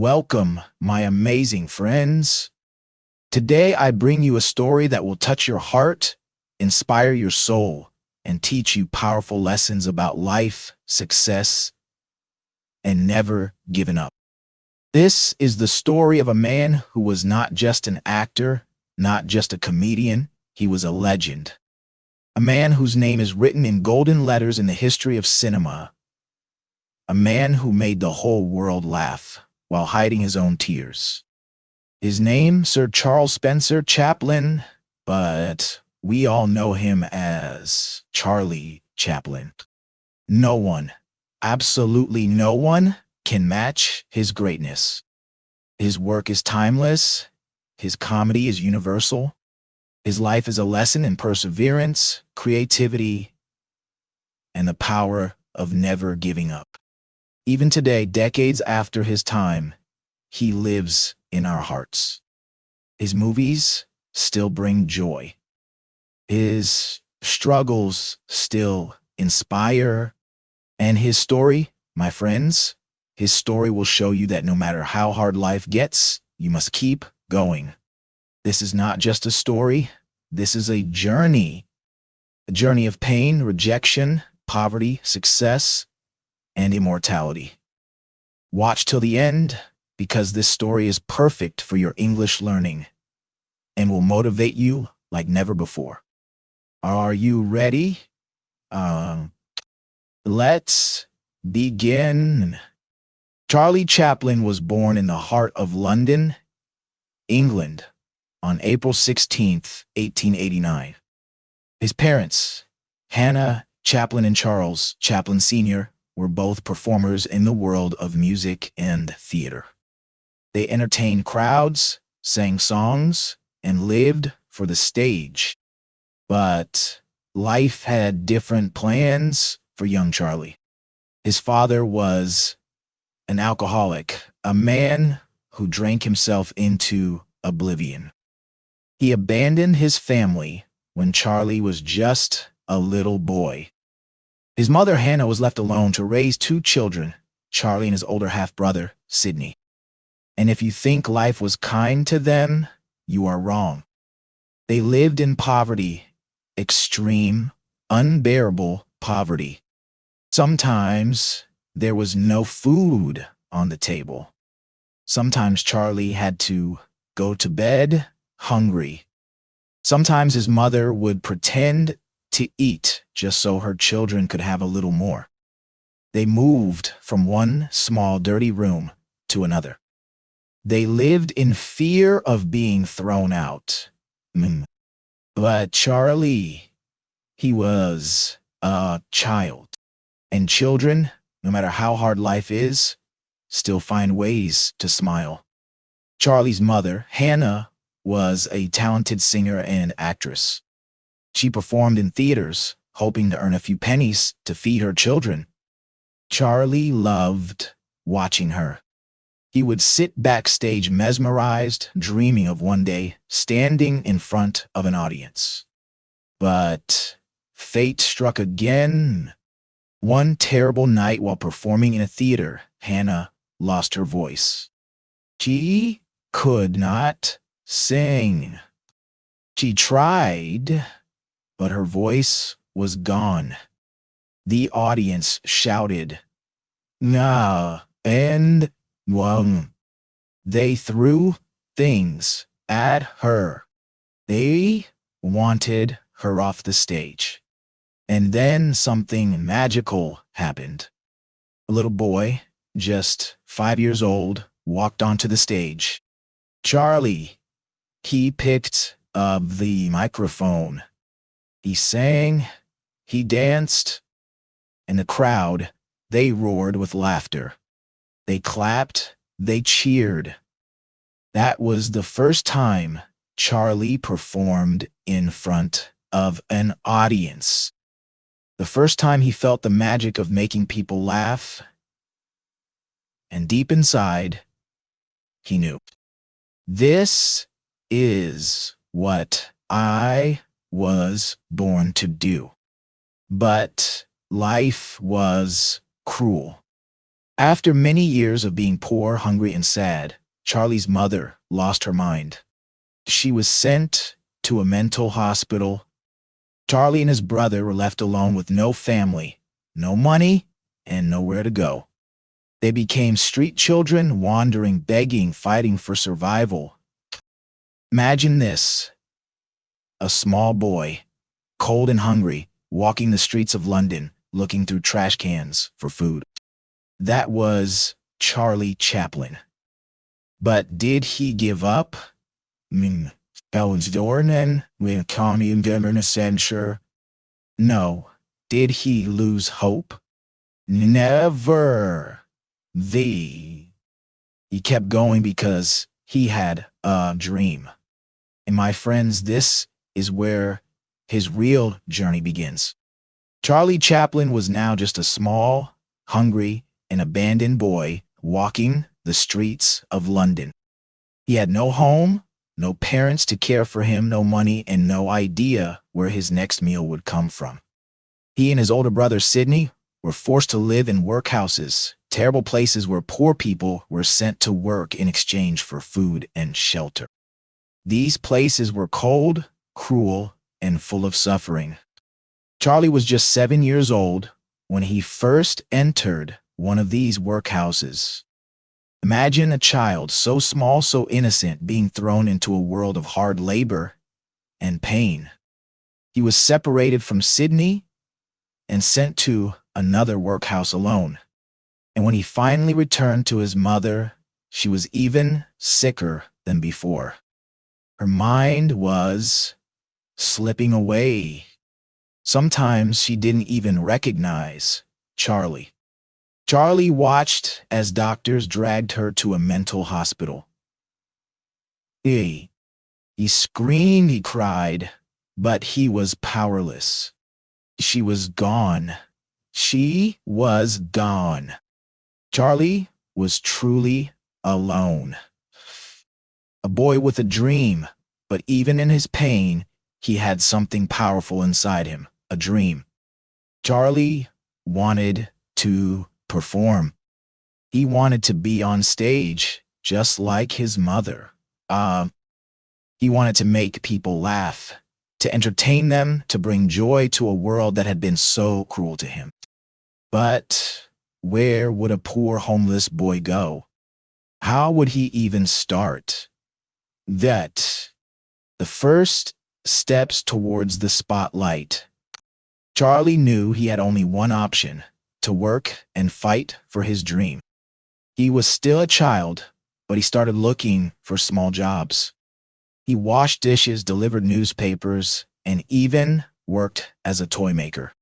Welcome, my amazing friends. Today I bring you a story that will touch your heart, inspire your soul, and teach you powerful lessons about life, success, and never giving up. This is the story of a man who was not just an actor, not just a comedian, he was a legend. A man whose name is written in golden letters in the history of cinema. A man who made the whole world laugh while hiding his own tears. His name, Sir Charles Spencer Chaplin, but we all know him as Charlie Chaplin. No one, absolutely no one, can match his greatness. His work is timeless. His comedy is universal. His life is a lesson in perseverance, creativity, and the power of never giving up. Even today, decades after his time, he lives in our hearts. His movies still bring joy. His struggles still inspire. And his story, my friends, his story will show you that no matter how hard life gets, you must keep going. This is not just a story. This is a journey of pain, rejection, poverty, success, and immortality. Watch till the end, because this story is perfect for your English learning and will motivate you like never before. Are you ready? Let's begin. Charlie Chaplin was born in the heart of London, England, on April 16th, 1889. His parents, Hannah Chaplin and Charles Chaplin Sr., were both performers in the world of music and theater. They entertained crowds, sang songs, and lived for the stage. But life had different plans for young Charlie. His father was an alcoholic, a man who drank himself into oblivion. He abandoned his family when Charlie was just a little boy. His mother, Hannah, was left alone to raise two children, Charlie and his older half-brother, Sidney. And if you think life was kind to them, you are wrong. They lived in poverty, extreme, unbearable poverty. Sometimes there was no food on the table. Sometimes Charlie had to go to bed hungry. Sometimes his mother would pretend to eat just so her children could have a little more. They moved from one small dirty room to another. They lived in fear of being thrown out. But Charlie, he was a child. And children, no matter how hard life is, still find ways to smile. Charlie's mother, Hannah, was a talented singer and actress. She performed in theaters, hoping to earn a few pennies to feed her children. Charlie loved watching her. He would sit backstage mesmerized, dreaming of one day standing in front of an audience. But fate struck again. One terrible night while performing in a theater, Hannah lost her voice. She could not sing. She tried, but her voice was gone. The audience shouted, "Nah," and they threw things at her. They wanted her off the stage. And then something magical happened. A little boy, just 5 years old, walked onto the stage. Charlie, he picked up the microphone. He sang, he danced, and the crowd, they roared with laughter. They clapped, they cheered. That was the first time Charlie performed in front of an audience. The first time he felt the magic of making people laugh. And deep inside, he knew. This is what I was born to do. But life was cruel. After many years of being poor, hungry, and sad, Charlie's mother lost her mind. She was sent to a mental hospital. Charlie and his brother were left alone with no family, no money, and nowhere to go. They became street children, wandering, begging, fighting for survival. Imagine this: a small boy, cold and hungry, walking the streets of London, looking through trash cans for food. That was Charlie Chaplin. But did he give up? Dornan, with Connie and Devon censure. No. Did he lose hope? Never. He kept going because he had a dream. And my friends, this is where his real journey begins. Charlie Chaplin was now just a small, hungry, and abandoned boy walking the streets of London. He had no home, no parents to care for him, no money, and no idea where his next meal would come from. He and his older brother, Sidney, were forced to live in workhouses, terrible places where poor people were sent to work in exchange for food and shelter. These places were cold, cruel, and full of suffering. Charlie was just 7 years old when he first entered one of these workhouses. Imagine a child so small, so innocent, being thrown into a world of hard labor and pain. He was separated from Sidney and sent to another workhouse alone. And when he finally returned to his mother, she was even sicker than before. Her mind was slipping away. Sometimes she didn't even recognize Charlie. Charlie watched as doctors dragged her to a mental hospital. He screamed, he cried, but he was powerless. She was gone. She was gone. Charlie was truly alone. A boy with a dream, but even in his pain, he had something powerful inside him, a dream. Charlie wanted to perform. He wanted to be on stage, just like his mother. He wanted to make people laugh, to entertain them, to bring joy to a world that had been so cruel to him. But where would a poor homeless boy go? How would he even start? The first steps towards the spotlight. Charlie knew he had only one option: to work and fight for his dream. He was still a child, but he started looking for small jobs. He washed dishes, delivered newspapers, and even worked as a toy maker.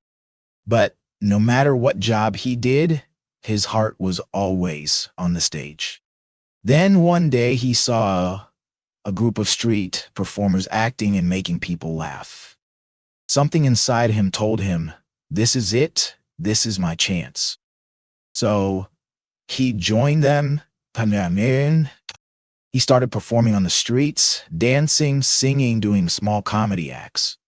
But no matter what job he did, his heart was always on the stage. Then one day he saw a group of street performers acting and making people laugh. Something inside him told him, this is it. This is my chance. So he joined them. He started performing on the streets, dancing, singing, doing small comedy acts.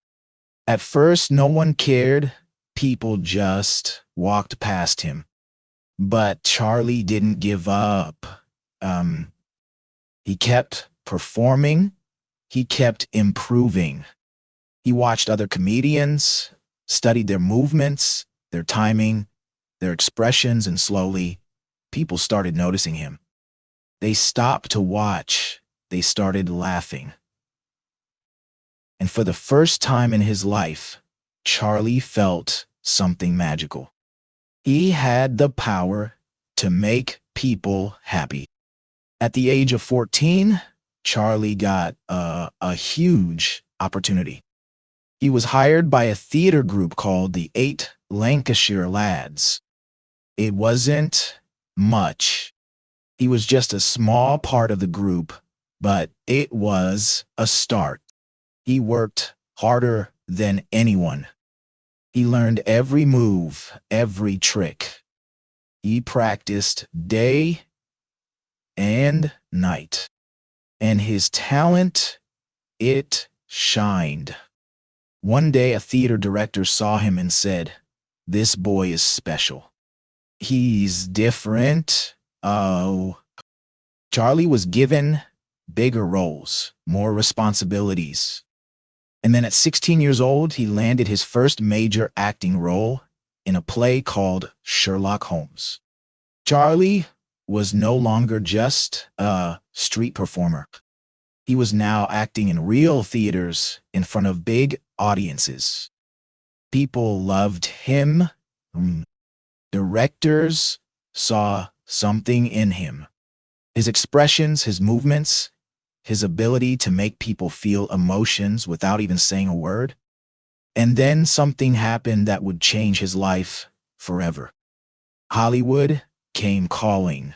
At first, no one cared. People just walked past him. But Charlie didn't give up. He kept performing. He kept improving. He watched other comedians, studied their movements, their timing, their expressions, and slowly, people started noticing him. They stopped to watch. They started laughing. And for the first time in his life, Charlie felt something magical. He had the power to make people happy. At the age of 14, Charlie got a huge opportunity. He was hired by a theater group called the 8 Lancashire Lads. It wasn't much. He was just a small part of the group, but it was a start. He worked harder than anyone. He learned every move, every trick. He practiced day and night. And his talent, it shined. One day, a theater director saw him and said, "This boy is special." He's different. Oh, Charlie was given bigger roles, more responsibilities. And then at 16 years old, he landed his first major acting role in a play called Sherlock Holmes. Charlie was no longer just a street performer. He was now acting in real theaters in front of big audiences. People loved him. Directors saw something in him. His expressions, his movements, his ability to make people feel emotions without even saying a word. And then something happened that would change his life forever. Hollywood came calling.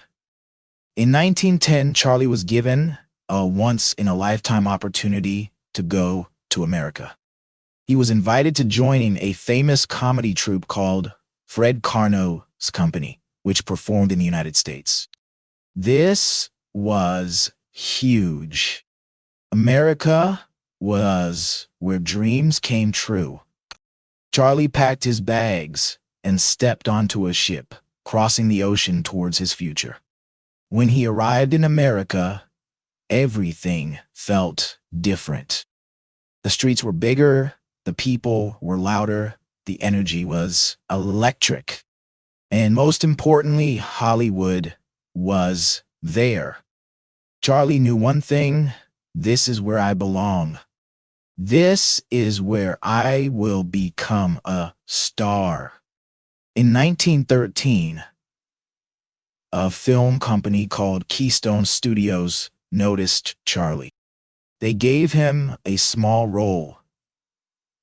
In 1910, Charlie was given a once-in-a-lifetime opportunity to go to America. He was invited to join in a famous comedy troupe called Fred Carnot's Company, which performed in the United States. This was huge. America was where dreams came true. Charlie packed his bags and stepped onto a ship, crossing the ocean towards his future. When he arrived in America, everything felt different. The streets were bigger, the people were louder, the energy was electric. And most importantly, Hollywood was there. Charlie knew one thing: this is where I belong. This is where I will become a star. In 1913, a film company called Keystone Studios noticed Charlie. They gave him a small role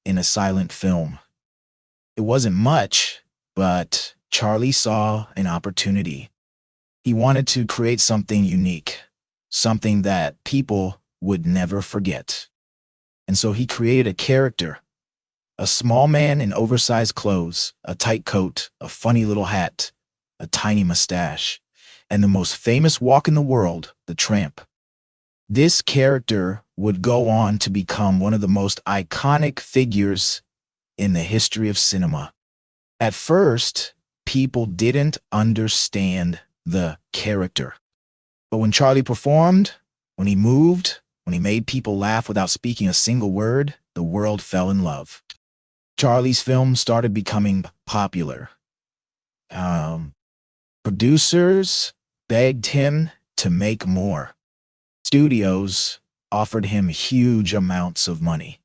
in a silent film. It wasn't much, but Charlie saw an opportunity. He wanted to create something unique, something that people would never forget. And so he created a character, a small man in oversized clothes, a tight coat, a funny little hat, a tiny mustache, and the most famous walk in the world, the tramp. This character would go on to become one of the most iconic figures in the history of cinema. At first, people didn't understand the character. But when Charlie performed, when he moved, when he made people laugh without speaking a single word, the world fell in love. Charlie's films started becoming popular. Producers begged him to make more. Studios offered him huge amounts of money.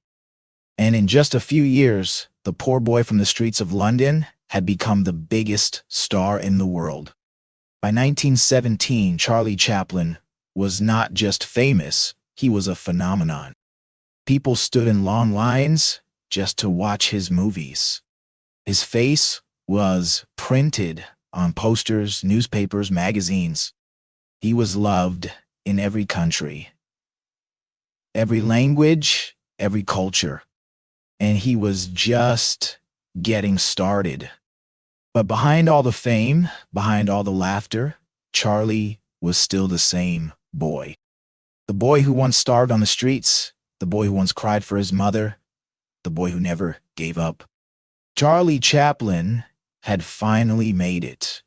And in just a few years, the poor boy from the streets of London had become the biggest star in the world. By 1917, Charlie Chaplin was not just famous, he was a phenomenon. People stood in long lines just to watch his movies. His face was printed on posters, newspapers, magazines. He was loved in every country, every language, every culture. And he was just getting started. But behind all the fame, behind all the laughter, Charlie was still the same boy. The boy who once starved on the streets, the boy who once cried for his mother, the boy who never gave up. Charlie Chaplin had finally made it.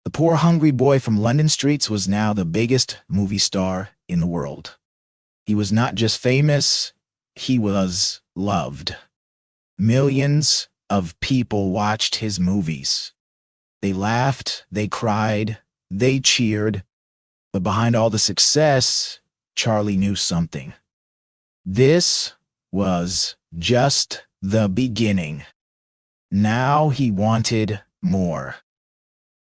The poor hungry boy from London streets was now the biggest movie star in the world. He was not just famous, he was loved. Millions of people watched his movies. They laughed, they cried, they cheered. But behind all the success, Charlie knew something. This was just the beginning. Now he wanted more.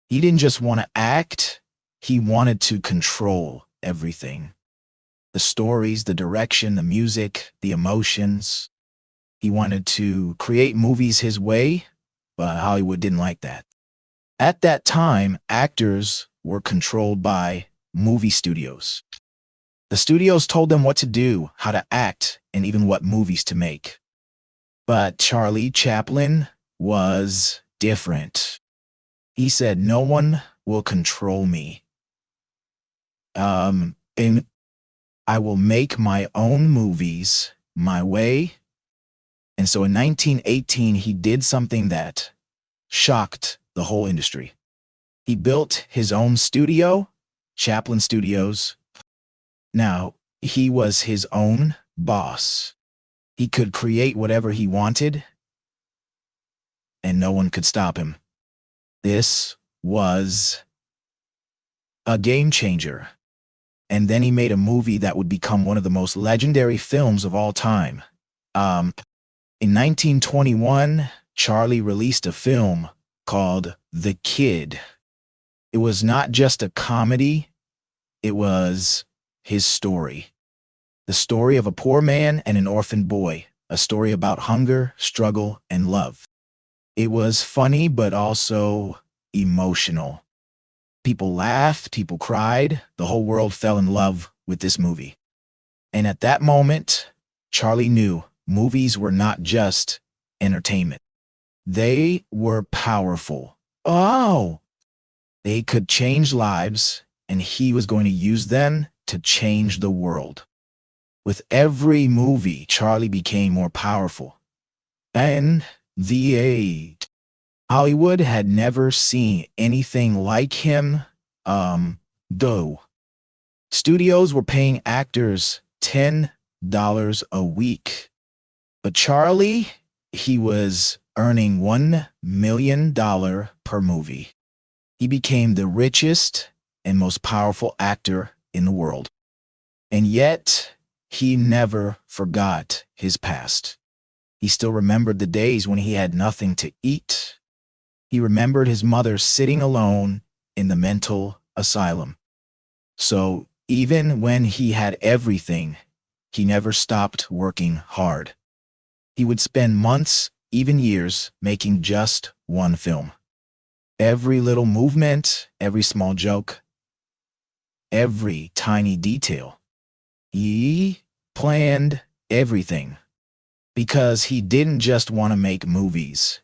He didn't just want to act, he wanted to control everything. The stories, the direction, the music, the emotions. He wanted to create movies his way, but Hollywood didn't like that. At that time, actors were controlled by movie studios. The studios told them what to do, how to act, and even what movies to make. But Charlie Chaplin was different. He said, "No one will control me. And I will make my own movies my way." And so in 1918, he did something that shocked the whole industry. He built his own studio, Chaplin Studios. Now, he was his own boss. He could create whatever he wanted, and no one could stop him. This was a game changer. And then he made a movie that would become one of the most legendary films of all time. In 1921, Charlie released a film called The Kid. It was not just a comedy, it was his story. The story of a poor man and an orphan boy, a story about hunger, struggle, and love. It was funny, but also emotional. People laughed, people cried, the whole world fell in love with this movie. And at that moment, Charlie knew movies were not just entertainment. They were powerful. Oh! They could change lives, and he was going to use them to change the world. With every movie, Charlie became more powerful. And the age. Hollywood had never seen anything like him, though. Studios were paying actors $10 a week. But Charlie, he was earning $1 million per movie. He became the richest and most powerful actor in the world. And yet, he never forgot his past. He still remembered the days when he had nothing to eat. He remembered his mother sitting alone in the mental asylum. So even when he had everything, he never stopped working hard. He would spend months, even years, making just one film. Every little movement, every small joke, every tiny detail. He planned everything because he didn't just want to make movies.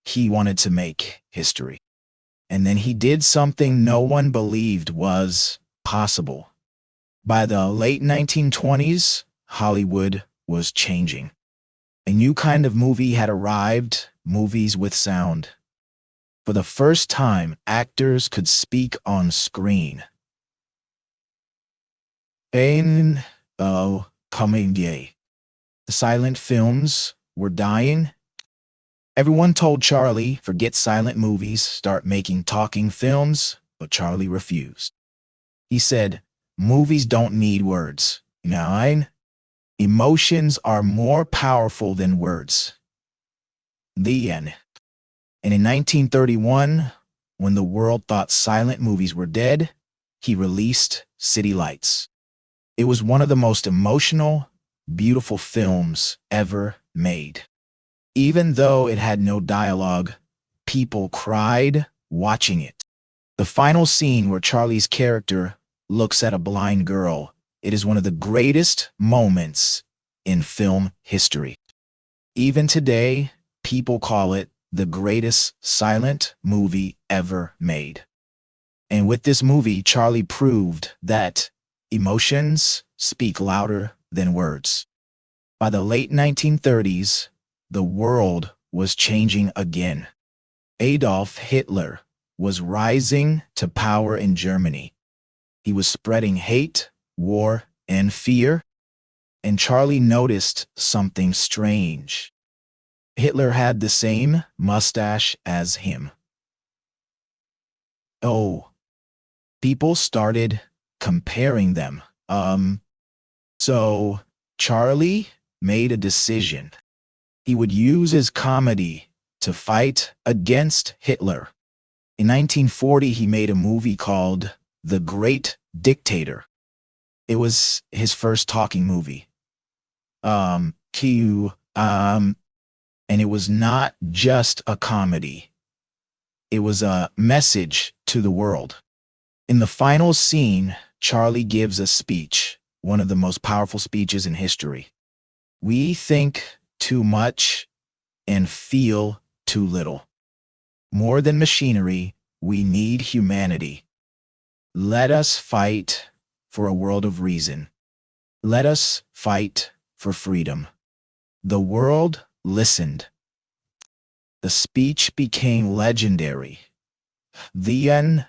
He wanted to make history. And then he did something no one believed was possible. By the late 1920s, Hollywood was changing. A new kind of movie had arrived, movies with sound. For the first time, actors could speak on screen. And, coming day. The silent films were dying. Everyone told Charlie, forget silent movies, start making talking films, but Charlie refused. He said, movies don't need words. Emotions are more powerful than words. The end. And in 1931, when the world thought silent movies were dead, he released City Lights. It was one of the most emotional, beautiful films ever made. Even though it had no dialogue, people cried watching it. The final scene where Charlie's character looks at a blind girl, it is one of the greatest moments in film history. Even today, people call it the greatest silent movie ever made. And with this movie, Charlie proved that emotions speak louder than words. By the late 1930s, the world was changing again. Adolf Hitler was rising to power in Germany. He was spreading hate, war, and fear. And Charlie noticed something strange. Hitler had the same mustache as him. Oh, people started comparing them. So Charlie made a decision. He would use his comedy to fight against Hitler. In 1940, he made a movie called The Great Dictator. It was his first talking movie. And it was not just a comedy. It was a message to the world. In the final scene, Charlie gives a speech, one of the most powerful speeches in history. We think too much and feel too little. More than machinery, we need humanity. Let us fight for a world of reason. Let us fight for freedom. The world listened. The speech became legendary. The end.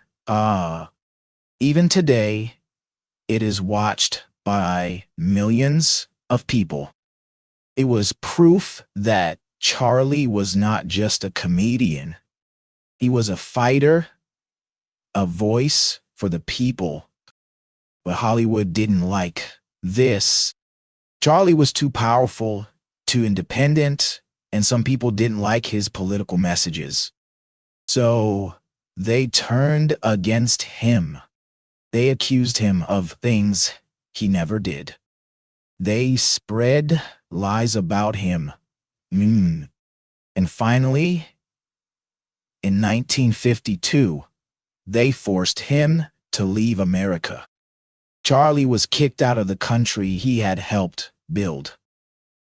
Even today, it is watched by millions of people. It was proof that Charlie was not just a comedian. He was a fighter, a voice for the people. But Hollywood didn't like this. Charlie was too powerful, too independent, and some people didn't like his political messages. So they turned against him. They accused him of things he never did. They spread lies about him. And finally, in 1952, they forced him to leave America. Charlie was kicked out of the country he had helped build.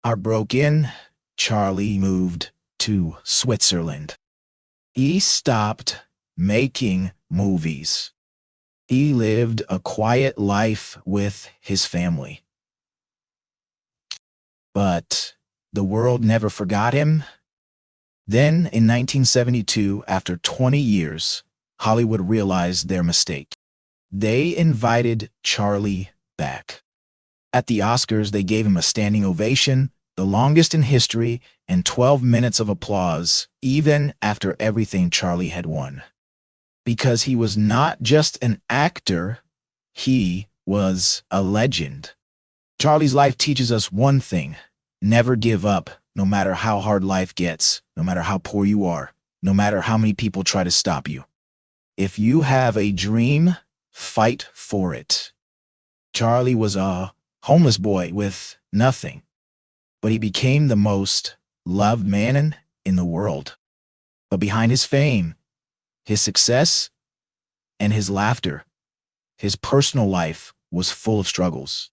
Heartbroken, Charlie moved to Switzerland. He stopped making movies. He lived a quiet life with his family. But the world never forgot him. Then, in 1972, after 20 years, Hollywood realized their mistake. They invited Charlie back. At the Oscars, they gave him a standing ovation, the longest in history, and 12 minutes of applause, even after everything Charlie had won. Because he was not just an actor, he was a legend. Charlie's life teaches us one thing: never give up, no matter how hard life gets, no matter how poor you are, no matter how many people try to stop you. If you have a dream, fight for it. Charlie was a homeless boy with nothing, but he became the most loved man in the world. But behind his fame, his success, and his laughter, his personal life was full of struggles.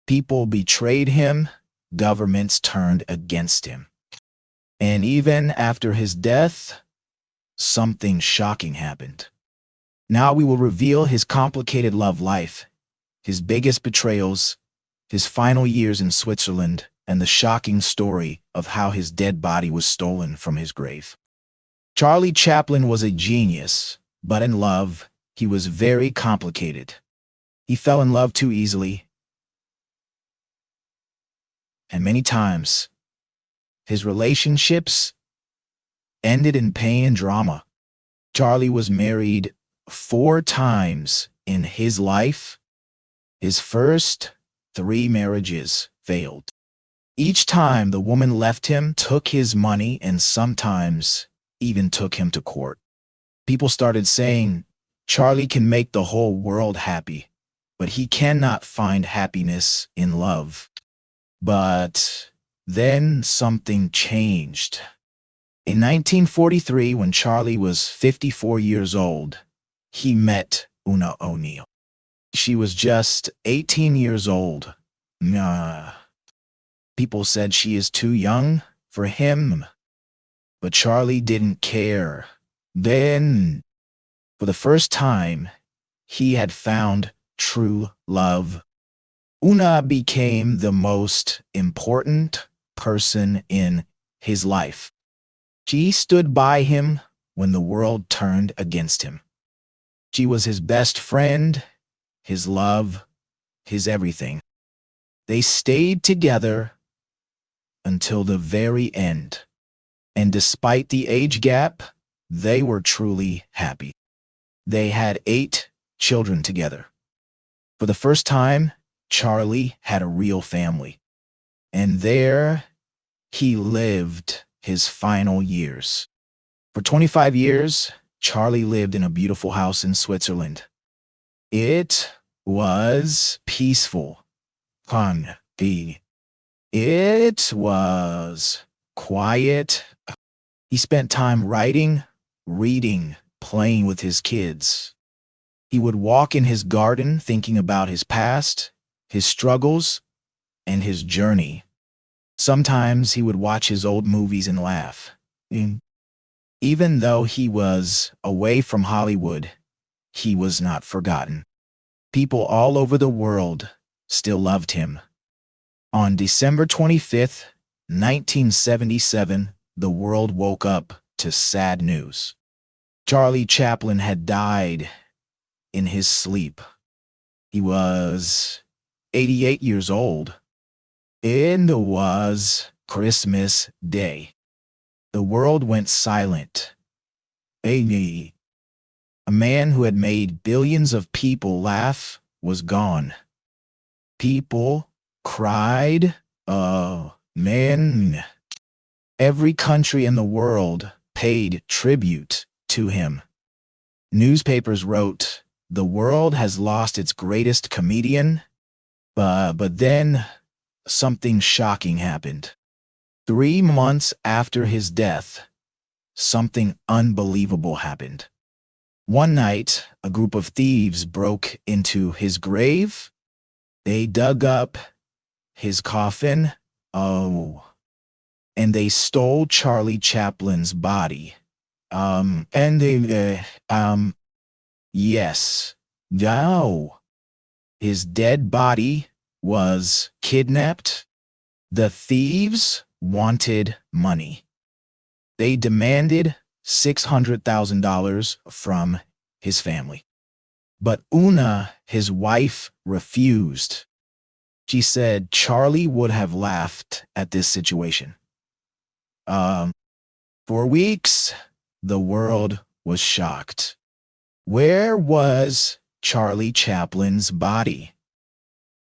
People betrayed him, governments turned against him. And even after his death, something shocking happened. Now we will reveal his complicated love life, his biggest betrayals, his final years in Switzerland, and the shocking story of how his dead body was stolen from his grave. Charlie Chaplin was a genius, but in love, he was very complicated. He fell in love too easily, and many times, his relationships ended in pain and drama. Charlie was married 4 times in his life. His first 3 marriages failed. Each time the woman left him, took his money, and sometimes even took him to court. People started saying, Charlie can make the whole world happy, but he cannot find happiness in love. But then something changed. In 1943, when Charlie was 54 years old, he met Una O'Neill. She was just 18 years old. People said she is too young for him, but Charlie didn't care. Then, for the first time, he had found true love. Una became the most important person in his life. She stood by him when the world turned against him. She was his best friend, his love, his everything. They stayed together until the very end. And despite the age gap, they were truly happy. They had 8 children together. For the first time, Charlie had a real family. And there he lived his final years. For 25 years, Charlie lived in a beautiful house in Switzerland. It was peaceful. It was quiet. He spent time writing, reading, playing with his kids. He would walk in his garden thinking about his past, his struggles, and his journey. Sometimes he would watch his old movies and laugh. Even though he was away from Hollywood, he was not forgotten. People all over the world still loved him. On December 25th, 1977, the world woke up to sad news. Charlie Chaplin had died in his sleep. He was 88 years old. It was Christmas Day. The world went silent. A man who had made billions of people laugh was gone. People cried, "Oh, man." Every country in the world paid tribute to him. Newspapers wrote, "The world has lost its greatest comedian." But then something shocking happened. 3 months after his death, something unbelievable happened. One night, a group of thieves broke into his grave. They dug up his coffin. And they stole Charlie Chaplin's body. Yes. No. His dead body was kidnapped. The thieves wanted money. They demanded $600,000 from his family. But Una, his wife, refused. She said Charlie would have laughed at this situation. For weeks, the world was shocked. Where was Charlie Chaplin's body?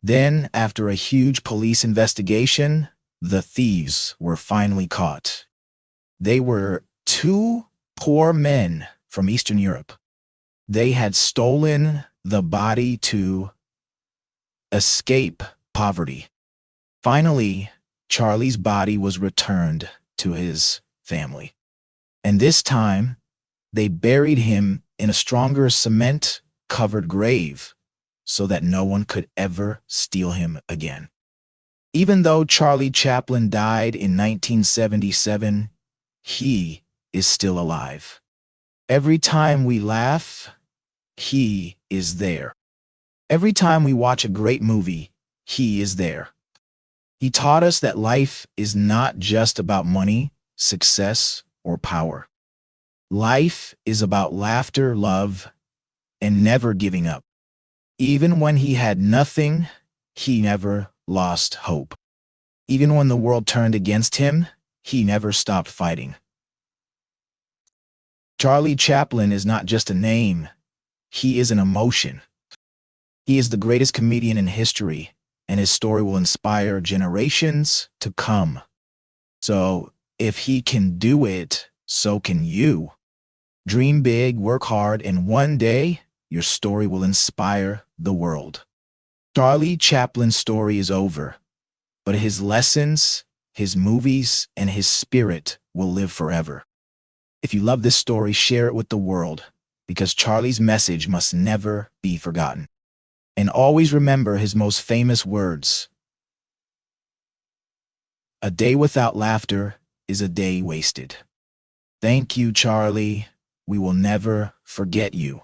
Then, after a huge police investigation, the thieves were finally caught. They were two poor men from Eastern Europe. They had stolen the body to escape poverty. Finally, Charlie's body was returned to his family. And this time, they buried him in a stronger cement-covered grave so that no one could ever steal him again. Even though Charlie Chaplin died in 1977, he is still alive. Every time we laugh, he is there. Every time we watch a great movie, he is there. He taught us that life is not just about money, success, or power. Life is about laughter, love, and never giving up. Even when he had nothing, he never lost hope. Even when the world turned against him, he never stopped fighting. Charlie Chaplin is not just a name, he is an emotion. He is the greatest comedian in history, and his story will inspire generations to come. So, if he can do it, so can you. Dream big, work hard, and one day, your story will inspire the world. Charlie Chaplin's story is over, but his lessons, his movies, and his spirit will live forever. If you love this story, share it with the world, because Charlie's message must never be forgotten. And always remember his most famous words: "A day without laughter is a day wasted." Thank you, Charlie. We will never forget you.